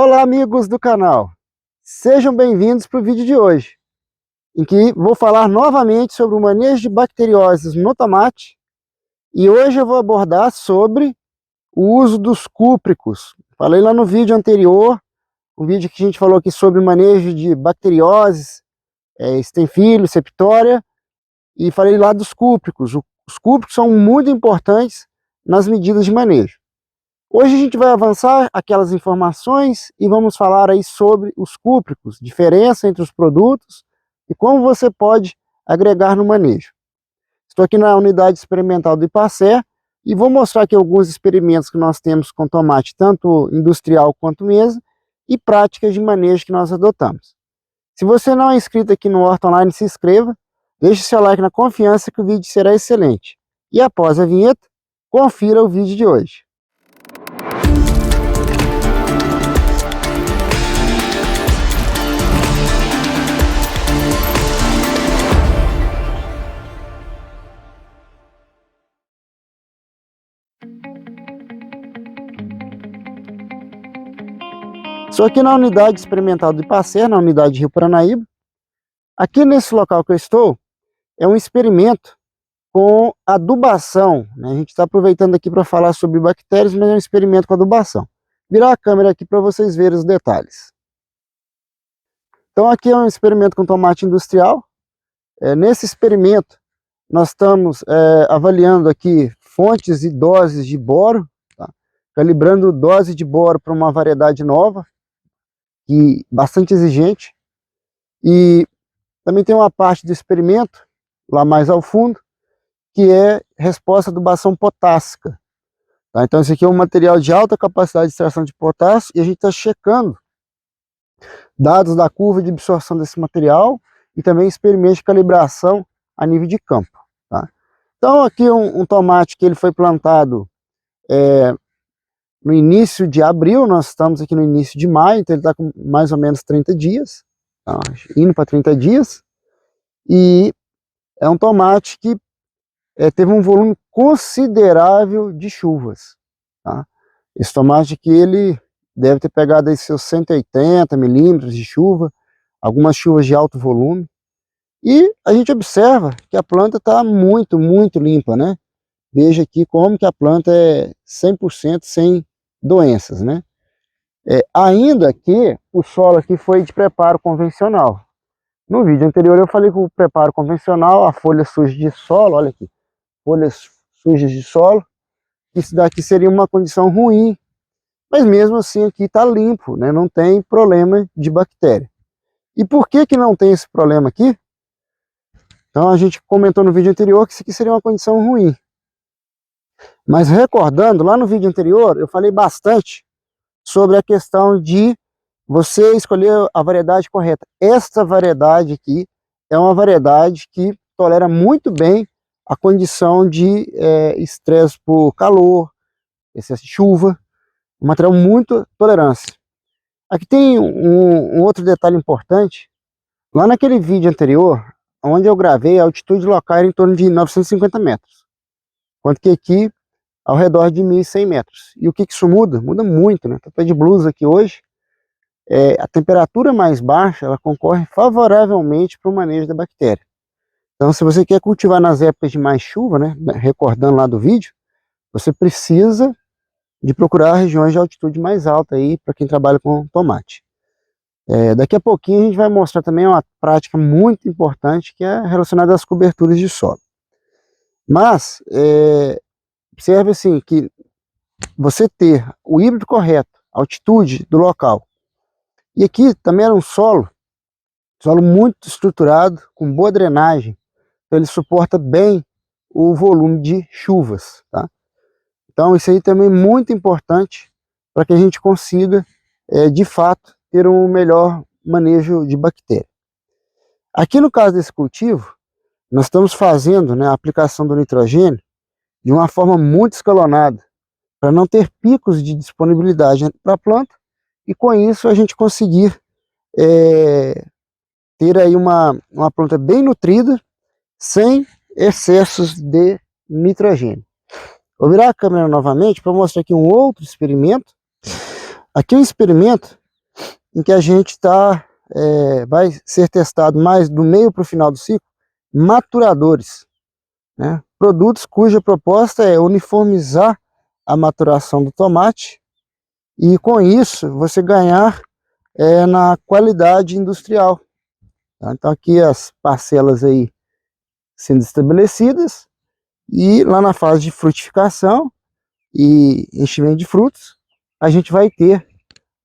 Olá, amigos do canal, sejam bem-vindos para o vídeo de hoje, em que vou falar novamente sobre o manejo de bacterioses no tomate, e hoje eu vou abordar sobre o uso dos cúpricos. Falei lá no vídeo anterior, um vídeo que a gente falou aqui sobre o manejo de bacterioses, estenfílio, septória, e falei lá dos cúpricos. Os cúpricos são muito importantes nas medidas de manejo. Hoje a gente vai avançar aquelas informações e vamos falar aí sobre os cúpricos, diferença entre os produtos e como você pode agregar no manejo. Estou aqui na unidade experimental do IPACER e vou mostrar aqui alguns experimentos que nós temos com tomate, tanto industrial quanto mesa, e práticas de manejo que nós adotamos. Se você não é inscrito aqui no Horta Online, se inscreva, deixe seu like na confiança que o vídeo será excelente. E após a vinheta, confira o vídeo de hoje. Estou aqui na unidade experimental do IPACER, na unidade de Rio Paranaíba. Aqui nesse local que eu estou, é um experimento com adubação, né? A gente está aproveitando aqui para falar sobre bactérias, mas é um experimento com adubação. Virar a câmera aqui para vocês verem os detalhes. Então aqui é um experimento com tomate industrial. Nesse experimento, nós estamos avaliando aqui fontes e doses de boro, tá? Calibrando dose de boro para uma variedade nova, e bastante exigente. E também tem uma parte do experimento, lá mais ao fundo, que é resposta à adubação potássica. Tá? Então esse aqui é um material de alta capacidade de extração de potássio e a gente está checando dados da curva de absorção desse material e também experimentos de calibração a nível de campo. Tá? Então aqui um tomate que ele foi plantado no início de abril, nós estamos aqui no início de maio, então ele está com mais ou menos 30 dias, tá? Indo para 30 dias, e é um tomate que teve um volume considerável de chuvas. Tá? Esse tomate aqui, ele deve ter pegado aí seus 180 milímetros de chuva, algumas chuvas de alto volume, e a gente observa que a planta está muito, muito limpa, né? Veja aqui como que a planta é 100% sem doenças, né? Ainda que o solo aqui foi de preparo convencional. No vídeo anterior eu falei que o preparo convencional, a folha suja de solo, olha aqui, folhas sujas de solo, isso daqui seria uma condição ruim, mas mesmo assim aqui está limpo, né? Não tem problema de bactéria. E por que que não tem esse problema aqui? Então a gente comentou no vídeo anterior que isso aqui seria uma condição ruim. Mas recordando, lá no vídeo anterior eu falei bastante sobre a questão de você escolher a variedade correta. Esta variedade aqui é uma variedade que tolera muito bem a condição de estresse por calor, excesso de chuva, um material muito tolerância. Aqui tem um outro detalhe importante. Lá naquele vídeo anterior, onde eu gravei, a altitude local era em torno de 950 metros, enquanto que aqui ao redor de 1.100 metros. E o que isso muda? Muda muito, né? Tô de blusa aqui hoje. A temperatura mais baixa, ela concorre favoravelmente para o manejo da bactéria. Então, se você quer cultivar nas épocas de mais chuva, né? Recordando lá do vídeo, você precisa de procurar regiões de altitude mais alta aí para quem trabalha com tomate. Daqui a pouquinho a gente vai mostrar também uma prática muito importante que é relacionada às coberturas de solo. Mas observe assim que você ter o híbrido correto, a altitude do local, e aqui também era um solo muito estruturado, com boa drenagem, então ele suporta bem o volume de chuvas, tá? Então isso aí também é muito importante para que a gente consiga, de fato, ter um melhor manejo de bactéria. Aqui no caso desse cultivo, nós estamos fazendo, né, a aplicação do nitrogênio de uma forma muito escalonada, para não ter picos de disponibilidade para a planta, e com isso a gente conseguir ter aí uma planta bem nutrida, sem excessos de nitrogênio. Vou virar a câmera novamente para mostrar aqui um outro experimento. Aqui é um experimento em que a gente vai ser testado mais do meio para o final do ciclo, maturadores, né? Produtos cuja proposta é uniformizar a maturação do tomate e com isso você ganhar na qualidade industrial. Tá? Então aqui as parcelas aí sendo estabelecidas e lá na fase de frutificação e enchimento de frutos a gente vai ter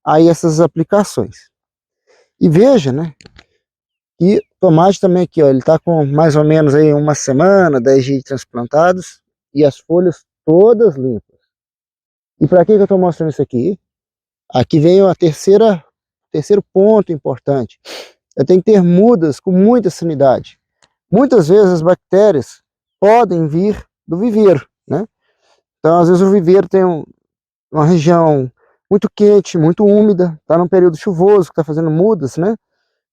aí essas aplicações. E veja, né, que o tomate também aqui, ó, ele está com mais ou menos aí uma semana, 10 dias transplantados e as folhas todas limpas. E para que eu estou mostrando isso aqui? Aqui vem o terceiro ponto importante. Eu tenho que ter mudas com muita sanidade. Muitas vezes as bactérias podem vir do viveiro, né? Então, às vezes o viveiro tem uma região muito quente, muito úmida, está num período chuvoso, que está fazendo mudas, né?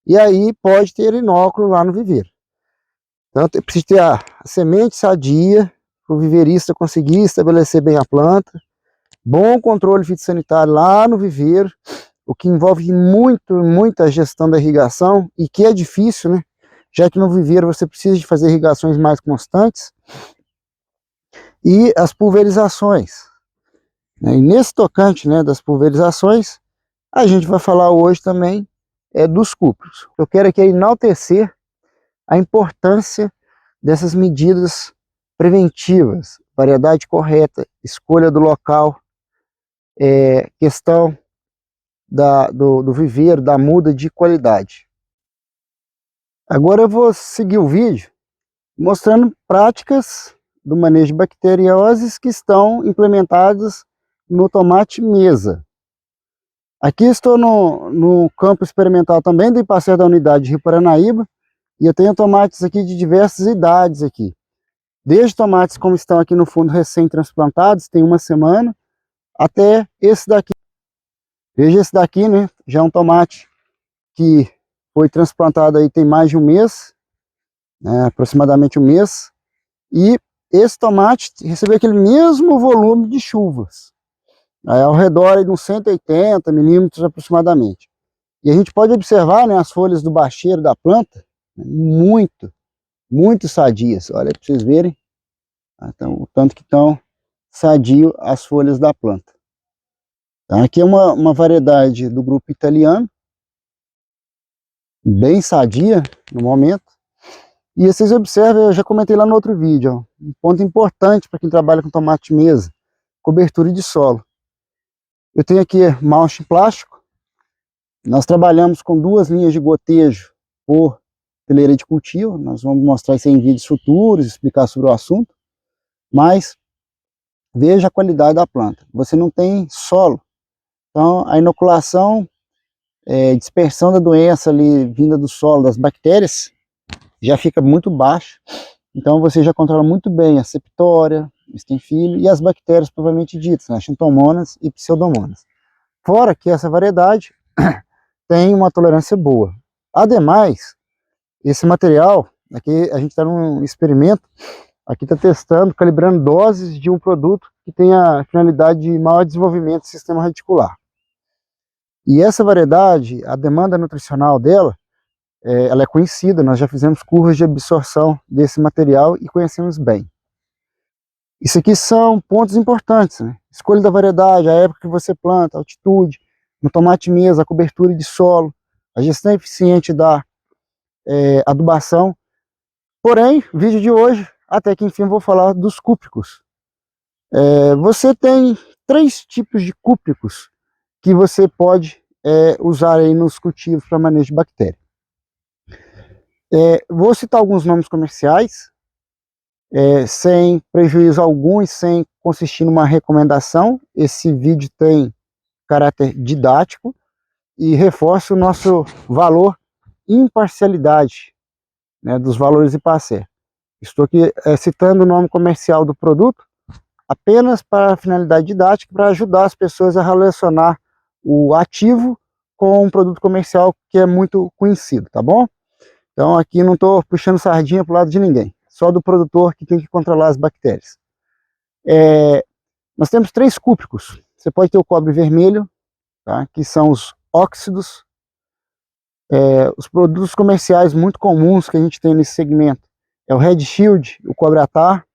E aí pode ter inóculo lá no viveiro. Então, precisa ter a semente sadia, para o viveirista conseguir estabelecer bem a planta, bom controle fitossanitário lá no viveiro, o que envolve muita gestão da irrigação, e que é difícil, né? Já que no viveiro você precisa de fazer irrigações mais constantes, e as pulverizações. E nesse tocante, né, das pulverizações, a gente vai falar hoje também dos cúpricos. Eu quero aqui enaltecer a importância dessas medidas preventivas, variedade correta, escolha do local, questão do viveiro, da muda de qualidade. Agora eu vou seguir o vídeo mostrando práticas do manejo de bacterioses que estão implementadas no tomate mesa. Aqui estou no campo experimental também do Ipacer da unidade de Rio Paranaíba, e eu tenho tomates aqui de diversas idades aqui. Desde tomates como estão aqui no fundo recém-transplantados, tem uma semana, até esse daqui. Veja esse daqui, né? Já é um tomate que foi transplantado aí tem mais de um mês, né? Aproximadamente um mês. E esse tomate recebeu aquele mesmo volume de chuvas, ao redor de uns 180 milímetros aproximadamente. E a gente pode observar, né, as folhas do bacheiro da planta, né, muito sadias. Olha para vocês verem, então, o tanto que estão sadio as folhas da planta. Então, aqui é uma variedade do grupo italiano, bem sadia no momento. E vocês observam, eu já comentei lá no outro vídeo, ó, um ponto importante para quem trabalha com tomate mesa: cobertura de solo. Eu tenho aqui mulch plástico. Nós trabalhamos com 2 linhas de gotejo por fileira de cultivo. Nós vamos mostrar isso em vídeos futuros, explicar sobre o assunto. Mas veja a qualidade da planta. Você não tem solo. Então a inoculação, dispersão da doença ali vinda do solo, das bactérias, já fica muito baixa. Então você já controla muito bem a septória, estenfilho e as bactérias propriamente ditas, né, Xanthomonas e Pseudomonas. Fora que essa variedade tem uma tolerância boa. Ademais, esse material, aqui a gente está num experimento, aqui está testando, calibrando doses de um produto que tem a finalidade de maior desenvolvimento do sistema radicular. E essa variedade, a demanda nutricional dela, ela é conhecida, nós já fizemos curvas de absorção desse material e conhecemos bem. Isso aqui são pontos importantes, né? Escolha da variedade, a época que você planta, a altitude, no tomate mesa, a cobertura de solo, a gestão eficiente da adubação. Porém, o vídeo de hoje, até que enfim, vou falar dos cúpricos. Você tem 3 tipos de cúpricos que você pode usar aí nos cultivos para manejo de bactéria. Vou citar alguns nomes comerciais, sem prejuízo algum e sem consistir numa recomendação. Esse vídeo tem caráter didático e reforça o nosso valor imparcialidade, né, dos valores Ipacer. Estou aqui citando o nome comercial do produto apenas para finalidade didática, para ajudar as pessoas a relacionar o ativo com um produto comercial que é muito conhecido, tá bom? Então aqui não estou puxando sardinha para o lado de ninguém, só do produtor que tem que controlar as bactérias. Nós temos 3 cúpricos. Você pode ter o cobre vermelho, tá, que são os óxidos Os produtos comerciais muito comuns que a gente tem nesse segmento é o Red Shield, o cobre Atar.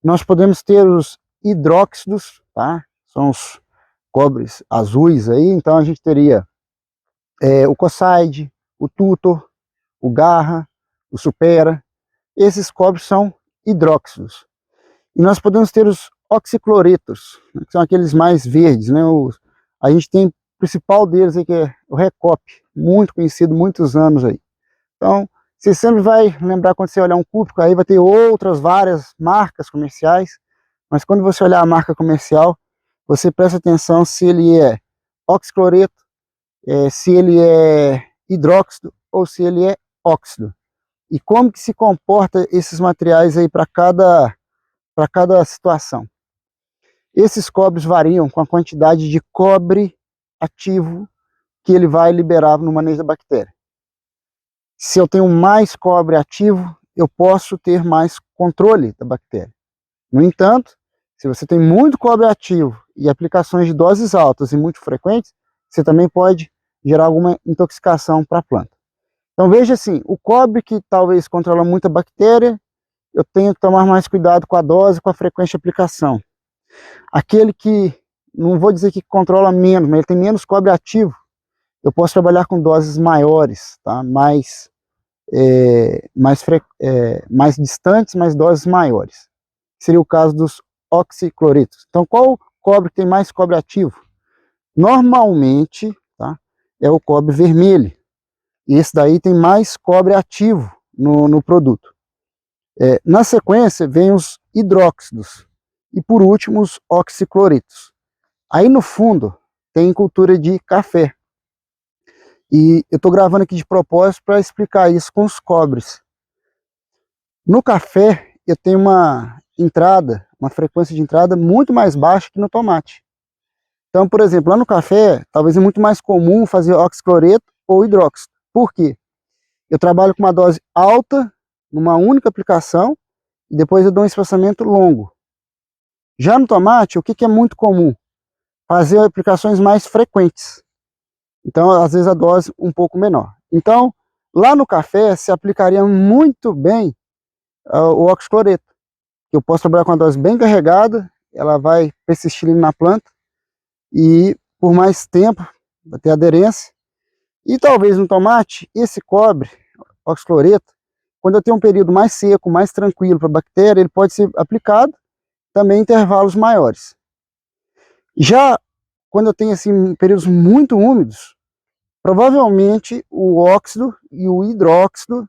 Nós podemos ter os hidróxidos, tá? São os cobres azuis aí, então a gente teria o Cosside, o Tutor, o Garra, o Supera. Esses cobres são hidróxidos. E nós podemos ter os oxicloretos, né, que são aqueles mais verdes, né? A gente tem o principal deles aí, que é o Recop, muito conhecido, muitos anos aí. Então, você sempre vai lembrar, quando você olhar um cúbico, aí vai ter outras várias marcas comerciais, mas quando você olhar a marca comercial, você presta atenção se ele é oxicloreto, se ele é hidróxido ou se ele é óxido. E como que se comporta esses materiais aí para cada situação. Esses cobres variam com a quantidade de cobre ativo que ele vai liberar no manejo da bactéria. Se eu tenho mais cobre ativo, eu posso ter mais controle da bactéria. No entanto, se você tem muito cobre ativo e aplicações de doses altas e muito frequentes, você também pode gerar alguma intoxicação para a planta. Então veja assim, o cobre que talvez controla muita bactéria, eu tenho que tomar mais cuidado com a dose, com a frequência de aplicação. Aquele que, não vou dizer que controla menos, mas ele tem menos cobre ativo, eu posso trabalhar com doses maiores, tá? Mais distantes, mas doses maiores. Seria o caso dos oxicloretos. Então, qual cobre tem mais cobre ativo? Normalmente, tá? É o cobre vermelho. E esse daí tem mais cobre ativo no produto. Na sequência, vem os hidróxidos. E por último, os oxicloretos. Aí no fundo, tem cultura de café. E eu estou gravando aqui de propósito para explicar isso com os cobres. No café, eu tenho uma frequência de entrada muito mais baixa que no tomate. Então, por exemplo, lá no café, talvez é muito mais comum fazer oxicloreto ou hidróxido. Por quê? Eu trabalho com uma dose alta, numa única aplicação, e depois eu dou um espaçamento longo. Já no tomate, o que é muito comum? Fazer aplicações mais frequentes. Então, às vezes, a dose um pouco menor. Então, lá no café, se aplicaria muito bem o oxicloreto. Eu posso trabalhar com a dose bem carregada, ela vai persistir na planta, e por mais tempo, vai ter aderência. E talvez no tomate, esse cobre, oxicloreto, quando eu tenho um período mais seco, mais tranquilo para a bactéria, ele pode ser aplicado também em intervalos maiores. Já quando eu tenho assim, períodos muito úmidos, provavelmente o óxido e o hidróxido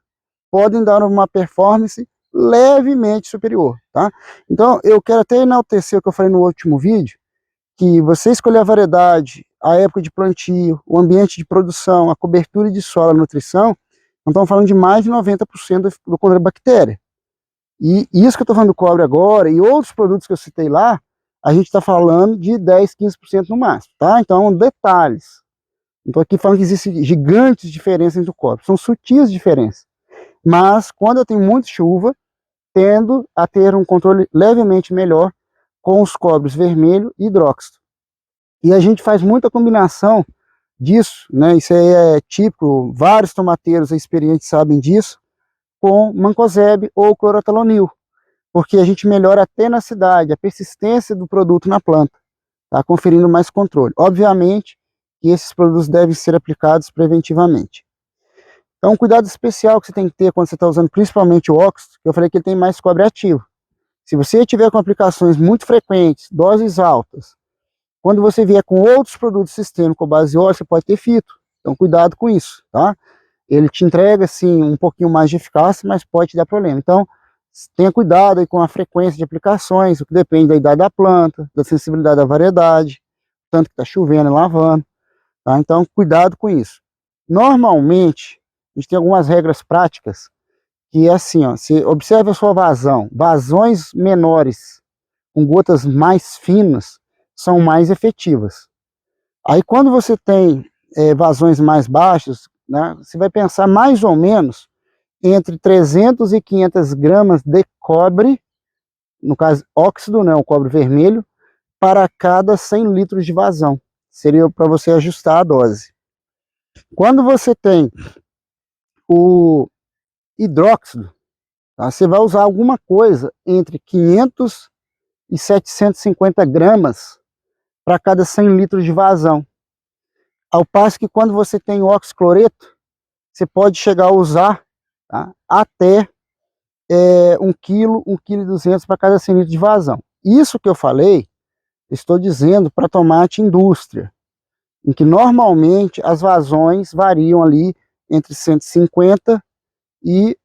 podem dar uma performance levemente superior, tá? Então eu quero até enaltecer o que eu falei no último vídeo, que você escolher a variedade, a época de plantio, o ambiente de produção, a cobertura de solo, a nutrição, nós estamos falando de mais de 90% do controle da bactéria. E isso que eu estou falando do cobre agora, e outros produtos que eu citei lá, a gente está falando de 10, 15% no máximo, tá? Então, detalhes. Não estou aqui falando que existem gigantes diferenças entre o cobre, são sutis diferenças. Mas, quando eu tenho muita chuva, tendo a ter um controle levemente melhor com os cobres vermelho e hidróxido. E a gente faz muita combinação disso, né? Isso aí é típico, vários tomateiros experientes sabem disso, com mancozeb ou clorotalonil, porque a gente melhora a tenacidade, a persistência do produto na planta, tá? Conferindo mais controle. Obviamente que esses produtos devem ser aplicados preventivamente. Então, um cuidado especial que você tem que ter quando você está usando principalmente o óxido, que eu falei que ele tem mais cobre ativo. Se você tiver com aplicações muito frequentes, doses altas, quando você vier com outros produtos sistêmicos com base óleo, você pode ter fito. Então, cuidado com isso, tá? Ele te entrega, sim, um pouquinho mais de eficácia, mas pode te dar problema. Então, tenha cuidado aí com a frequência de aplicações, o que depende da idade da planta, da sensibilidade da variedade, tanto que está chovendo e lavando, tá? Então, cuidado com isso. Normalmente, a gente tem algumas regras práticas, que é assim, ó, você observa a sua vazão, vazões menores, com gotas mais finas, são mais efetivas. Aí quando você tem vazões mais baixas, né, você vai pensar mais ou menos entre 300 e 500 gramas de cobre, no caso óxido, né, o cobre vermelho, para cada 100 litros de vazão. Seria para você ajustar a dose. Quando você tem o hidróxido, tá, você vai usar alguma coisa entre 500 e 750 gramas para cada 100 litros de vazão. Ao passo que quando você tem o oxicloreto, você pode chegar a usar, tá, até 1 kg, 1,2 kg para cada 100 litros de vazão. Isso que eu falei, estou dizendo para tomate indústria, em que normalmente as vazões variam ali entre 150 e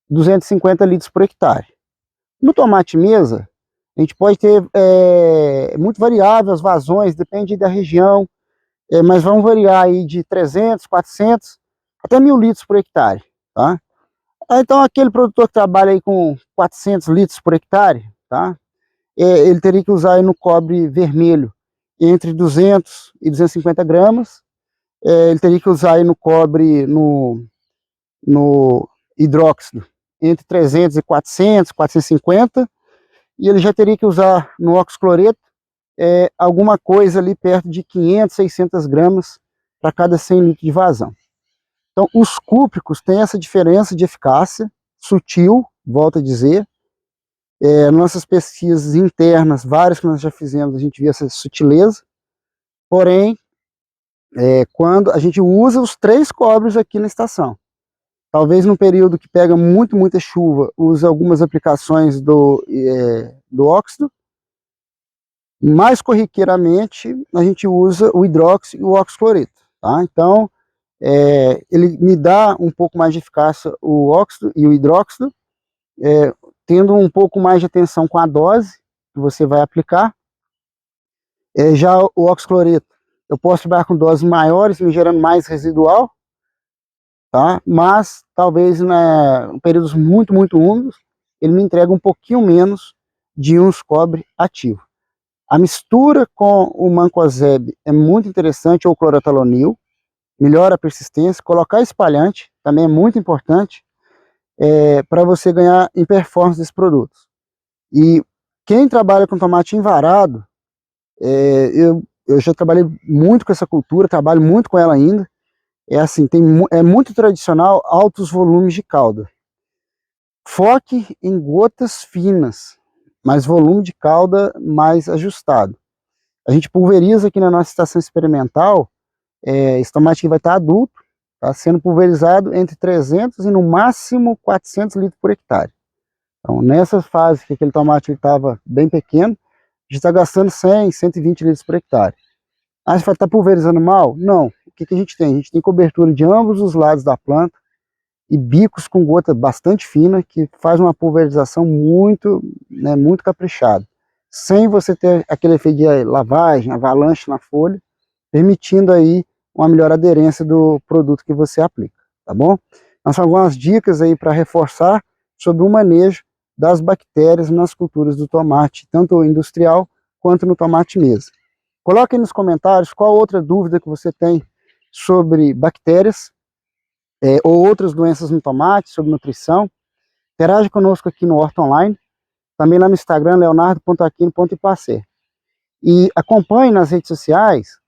250 litros por hectare. No tomate mesa, a gente pode ter muito variável as vazões, depende da região, mas vão variar aí de 300, 400 até 1.000 litros por hectare, tá? Então aquele produtor que trabalha aí com 400 litros por hectare, tá? Ele teria que usar aí no cobre vermelho entre 200 e 250 gramas, ele teria que usar aí no cobre, no hidróxido, entre 300 e 400, 450, e ele já teria que usar no oxicloreto alguma coisa ali perto de 500, 600 gramas para cada 100 litros de vazão. Então, os cúpricos têm essa diferença de eficácia, sutil, volto a dizer. Nossas pesquisas internas, várias que nós já fizemos, a gente via essa sutileza. Porém, quando a gente usa os 3 cobres aqui na estação, talvez num período que pega muita chuva, use algumas aplicações do óxido. Mais corriqueiramente, a gente usa o hidróxido e o oxicloreto, tá? Então, ele me dá um pouco mais de eficácia, o óxido e o hidróxido, tendo um pouco mais de atenção com a dose que você vai aplicar. Já o oxicloreto, eu posso trabalhar com doses maiores, me gerando mais residual, tá? Mas talvez em períodos muito úmidos, ele me entrega um pouquinho menos de íons cobre ativo. A mistura com o mancozeb é muito interessante, ou clorotalonil, melhora a persistência. Colocar espalhante também é muito importante para você ganhar em performance desses produtos. E quem trabalha com tomate envarado, eu já trabalhei muito com essa cultura, trabalho muito com ela ainda. Assim, é muito tradicional altos volumes de calda. Foque em gotas finas, mas volume de calda mais ajustado. A gente pulveriza aqui na nossa estação experimental, esse tomate que vai estar adulto, está sendo pulverizado entre 300 e no máximo 400 litros por hectare. Então, nessa fase que aquele tomate estava bem pequeno, a gente está gastando 100, 120 litros por hectare. Ah, você vai estar pulverizando mal? Não. O que a gente tem? A gente tem cobertura de ambos os lados da planta e bicos com gota bastante fina, que faz uma pulverização muito caprichada, sem você ter aquele efeito de lavagem, avalanche na folha, permitindo aí uma melhor aderência do produto que você aplica, tá bom? Então, são algumas dicas aí para reforçar sobre o manejo das bactérias nas culturas do tomate, tanto industrial quanto no tomate mesa. Coloque aí nos comentários qual outra dúvida que você tem sobre bactérias ou outras doenças no tomate, sobre nutrição. Interage conosco aqui no Horta Online, também lá no Instagram, leonardo.aquino.ipacer. E acompanhe nas redes sociais,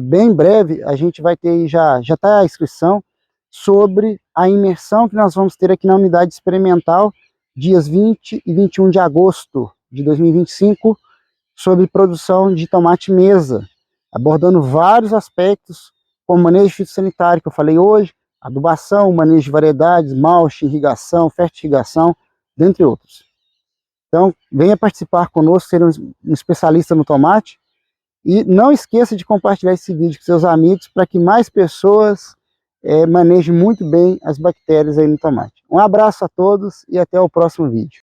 bem em breve a gente vai ter, já está a inscrição sobre a imersão que nós vamos ter aqui na unidade experimental, dias 20 e 21 de agosto de 2025, sobre produção de tomate mesa, abordando vários aspectos, como manejo fitossanitário, que eu falei hoje, adubação, manejo de variedades, mulch, irrigação, fertirrigação, dentre outros. Então, venha participar conosco, ser um especialista no tomate, e não esqueça de compartilhar esse vídeo com seus amigos, para que mais pessoas manejem muito bem as bactérias aí no tomate. Um abraço a todos e até o próximo vídeo.